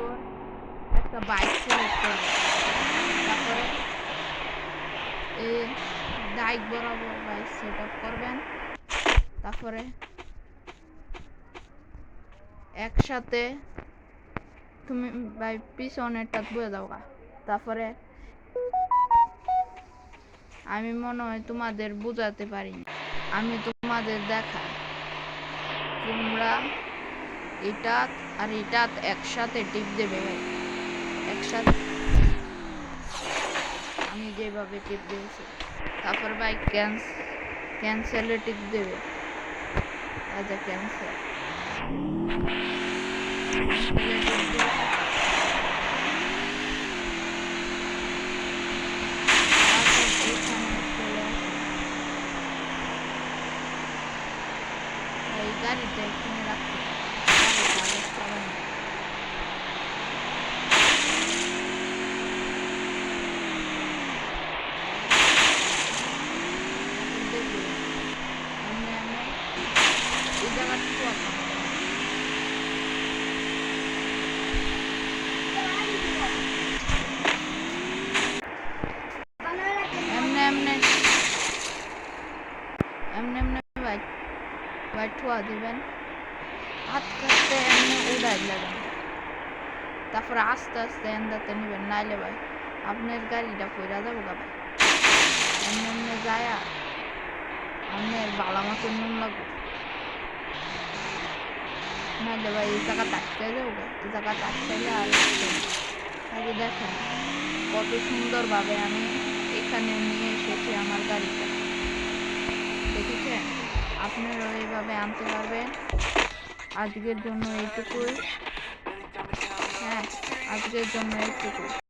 তারপর একটা bike select করবেন, তারপরে এই ডাইক বরাবর বাইক সেট আপ করবেন, তারপরে একসাথে তুমি ভাই পিছনেরটা বুঝে দাও। তারপরে আমি মনে হয় তোমাদের বুঝাতে পারিনি, আমি তোমাদের দেখাই। তোমরা এটা আর এটা একসাথে টিপ দেবে ভাই, একসাথে আমি যেভাবে টিপ দিয়েছি। তারপর ভাই ক্যান্সেলে টিপ দেবে, আচ্ছা ক্যান্সেল গাড়িটা এখানে রাখতে এই জায়গাটুকু এমনি এমনি এমনি এমনি ভাই ঠোয়া দিবেন, হাত কাটতে এমনি উড়াই দেবেন, তারপরে আস্তে আস্তে এন্দাতে নেবেন, নাইলে ভাই আপনার গাড়িটা পইরা যাবো গা ভাই। এমনি এমনি যায়া আপনার বালা মতো নুন লাগবে, নাইলে ভাই এই জায়গা টাটকে যাবো গা, এই জায়গা টাটকাইলে আর আগে দেখেন কত সুন্দরভাবে আমি এখানে নিয়ে এসেছি আমার গাড়িটা, দেখেছেন? আপনারা এইভাবে আনতে পারবেন। আজকের জন্য এইটুকুই, হ্যাঁ আজকের জন্য এইটুকুই।